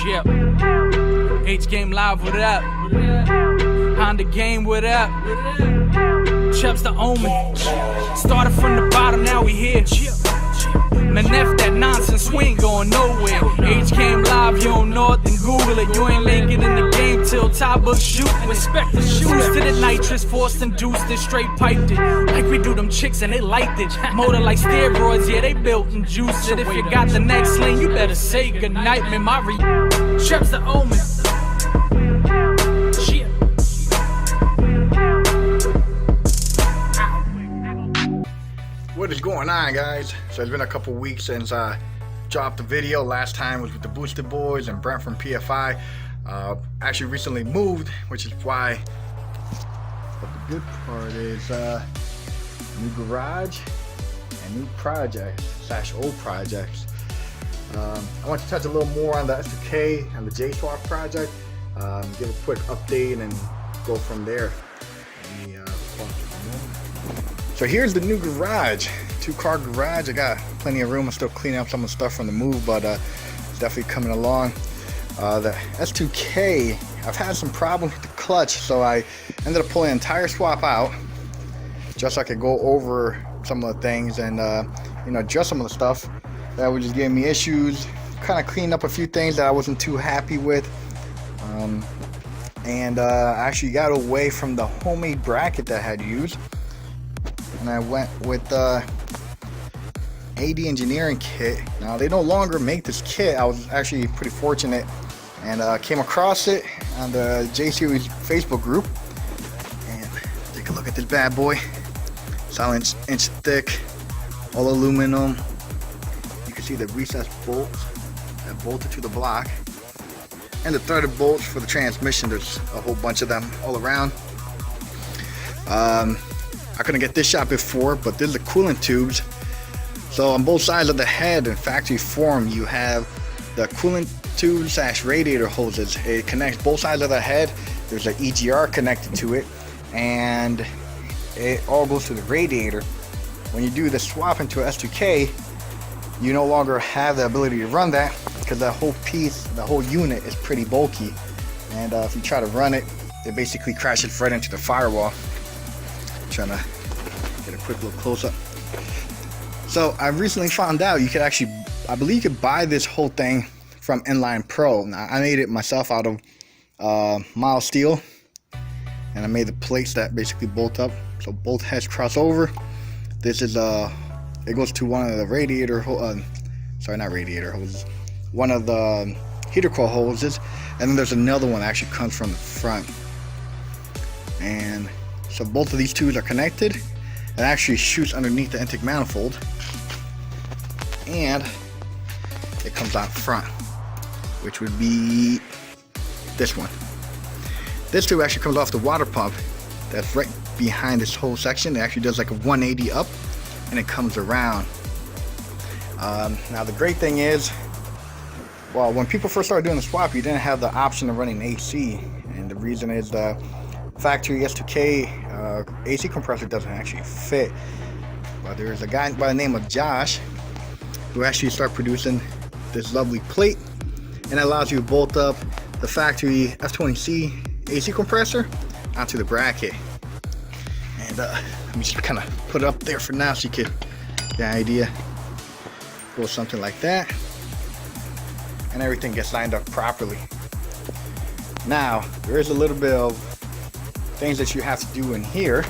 Chip. H-Game Live, what up? Thehondagame, what up? Chip's the omen. Started from the bottom, now we here. Man, F that nonsense, we ain't going nowhere. H-Game Live, you don't know it, then Google it. You ain't making in the game till top books shooting. Respect the shooters to the nitrous, forced induced it, straight piped it. Like we do them chicks and they liked it. Motor like steroids, yeah, they built and juiced it. If you got the next sling, you better say goodnight, man. My Chip's the omen. What is going on, guys? So it's been a couple weeks since I dropped the video. Last time was with the Boosted Boys and Brent from PFI. Actually recently moved, which is why. But the good part is new garage and new projects / old projects. I want to touch a little more on the S2K and the J2F project. Give a quick update and go from there. So here's the new garage, 2-car garage. I got plenty of room. I'm still cleaning up some of the stuff from the move, but it's definitely coming along. The S2K, I've had some problems with the clutch, so I ended up pulling an entire swap out just so I could go over some of the things and adjust some of the stuff that was just giving me issues. Kind of cleaned up a few things that I wasn't too happy with, and I actually got away from the homemade bracket that I had used. And I went with AD Engineering kit. Now they no longer make this kit. I was actually pretty fortunate and came across it on the J Series Facebook group. And take a look at this bad boy. Solid inch thick, all aluminum. You can see the recessed bolts that bolted to the block, and the threaded bolts for the transmission. There's a whole bunch of them all around. I couldn't get this shot before, but this is the coolant tubes. So on both sides of the head in factory form, you have the coolant tubes / radiator hoses. It connects both sides of the head. There's an EGR connected to it, and it all goes to the radiator. When you do the swap into a S2K, you no longer have the ability to run that because that whole piece, the whole unit is pretty bulky. And if you try to run it, it basically crashes right into the firewall. Trying to get a quick little close up. So I recently found out you could actually, I believe you could buy this whole thing from Inline Pro. Now I made it myself out of mild steel, and I made the plates that basically bolt up, so both heads cross over. This is it goes to one of the radiator sorry, not radiator hoses, one of the heater coil hoses, and then there's another one that actually comes from the front. And so both of these tubes are connected. It actually shoots underneath the intake manifold, and it comes out front, which would be this one. This tube actually comes off the water pump that's right behind this whole section. It actually does like a 180 up, and it comes around. Now the great thing is, well, when people first started doing the swap, you didn't have the option of running AC, and the reason is the factory S2K AC compressor doesn't actually fit. But there's a guy by the name of Josh who actually started producing this lovely plate, and it allows you to bolt up the factory F20C AC compressor onto the bracket. And let me just kind of put it up there for now so you can get an idea. Go something like that, and everything gets lined up properly. Now there is a little bit of things that you have to do in here.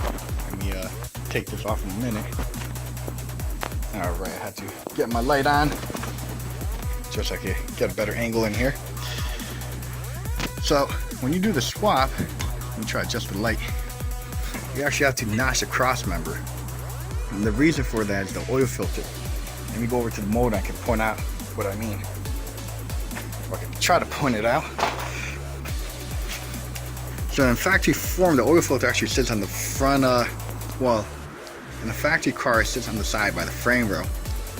Let me take this off in a minute. Alright, I had to get my light on just so I can get a better angle in here. So when you do the swap, let me try to adjust the light. You actually have to notch the cross member, and the reason for that is the oil filter. Let me go over to the motor. I can point out what I mean, or I can try to point it out. So in factory form, the oil filter actually sits on the front, well, in the factory car it sits on the side by the frame rail,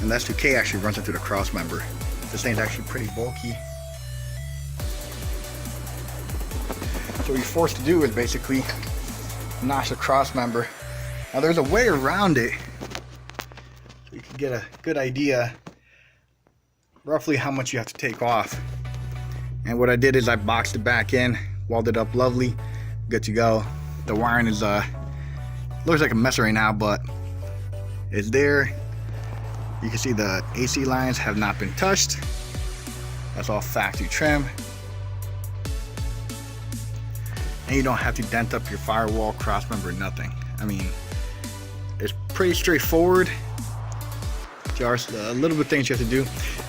and the S2K actually runs into the cross member. This thing's actually pretty bulky. So what you're forced to do is basically notch the cross member. Now there's a way around it, so you can get a good idea roughly how much you have to take off. And what I did is I boxed it back in, welded up lovely, good to go. The wiring is looks like a mess right now, but it's there. You can see the AC lines have not been touched. That's all factory trim. And you don't have to dent up your firewall, crossmember, nothing. I mean, it's pretty straightforward. There are a little bit of things you have to do.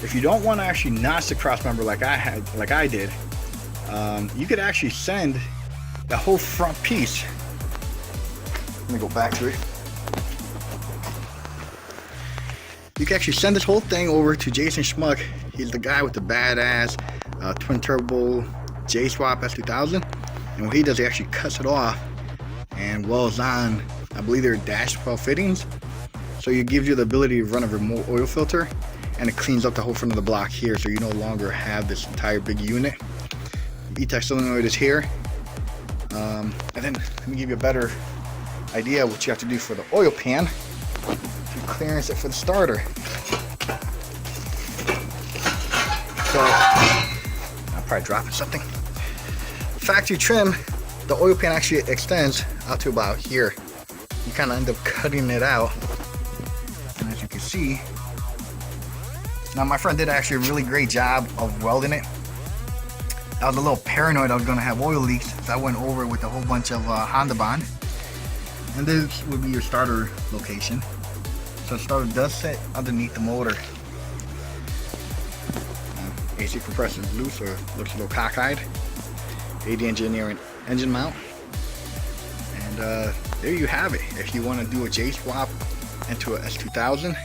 If you don't want to actually notch the crossmember like I did, you could actually send the whole front piece. Let me go back to it. You can actually send this whole thing over to Jason Schmuck. He's the guy with the badass twin turbo J2F S2000. And what he does, he actually cuts it off and welds on, I believe they're dash 12 fittings. So it gives you the ability to run a remote oil filter, and it cleans up the whole front of the block here, so you no longer have this entire big unit. E-Tech solenoid is here. And then let me give you a better idea of what you have to do for the oil pan to clearance it for the starter. So I'm probably dropping something. Factory trim, the oil pan actually extends out to about here. You kind of end up cutting it out, and as you can see, now my friend did actually a really great job of welding it. I was a little paranoid I was going to have oil leaks, so I went over it with a whole bunch of Honda bond. And this would be your starter location. So the starter does sit underneath the motor. AC compressor is loose, or looks a little cockeyed. AD engineering engine mount. And there you have it. If you want to do a J swap into a S2000,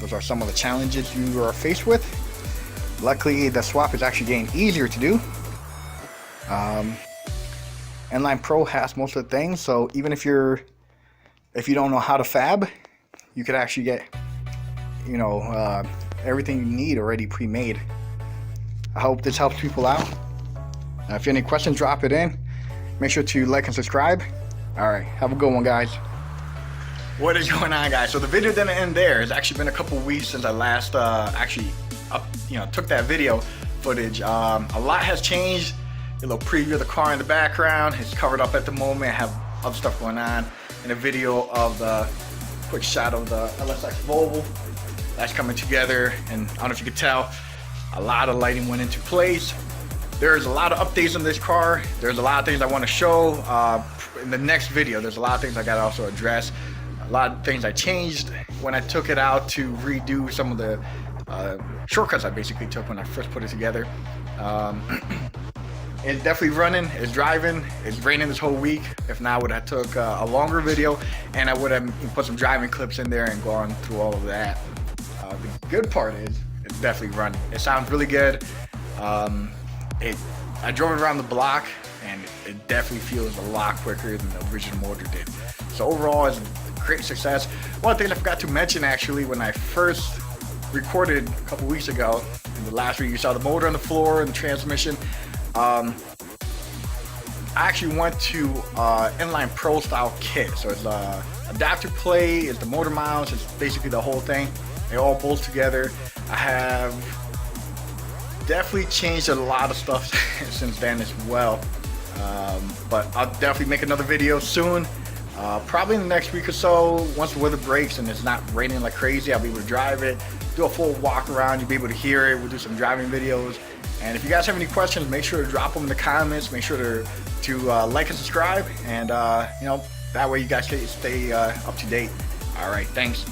those are some of the challenges you are faced with. Luckily, the swap is actually getting easier to do. N-Line Pro has most of the things, so even if you don't know how to fab, you could actually get, everything you need already pre-made. I hope this helps people out. If you have any questions, drop it in. Make sure to like and subscribe. All right, have a good one, guys. What is going on, guys? So the video didn't end there. It's actually been a couple weeks since I last took that video footage. A lot has changed. A little preview of the car in the background. It's covered up at the moment. I have other stuff going on. And a video of the quick shot of the LSX Volvo. That's coming together. And I don't know if you could tell, a lot of lighting went into place. There's a lot of updates on this car. There's a lot of things I want to show in the next video. There's a lot of things I got to also address. A lot of things I changed when I took it out to redo some of the shortcuts I basically took when I first put it together. It's definitely running, it's driving, it's raining this whole week. If not, I would have took a longer video, and I would have put some driving clips in there and gone through all of that. The good part is, it's definitely running. It sounds really good. I drove it around the block, and it definitely feels a lot quicker than the original motor did. So overall, it's a great success. One thing I forgot to mention, actually, when I first recorded a couple weeks ago, in the last video you saw the motor on the floor and the transmission. I actually went to N-Line Pro style kit. So it's adapter plate, it's the motor mounts, it's basically the whole thing. They all bolt together. I have definitely changed a lot of stuff since then as well. But I'll definitely make another video soon. Probably in the next week or so, once the weather breaks and it's not raining like crazy, I'll be able to drive it, do a full walk around, you'll be able to hear it. We'll do some driving videos. And if you guys have any questions, make sure to drop them in the comments. Make sure to like and subscribe, and that way you guys can stay up to date. All right, thanks.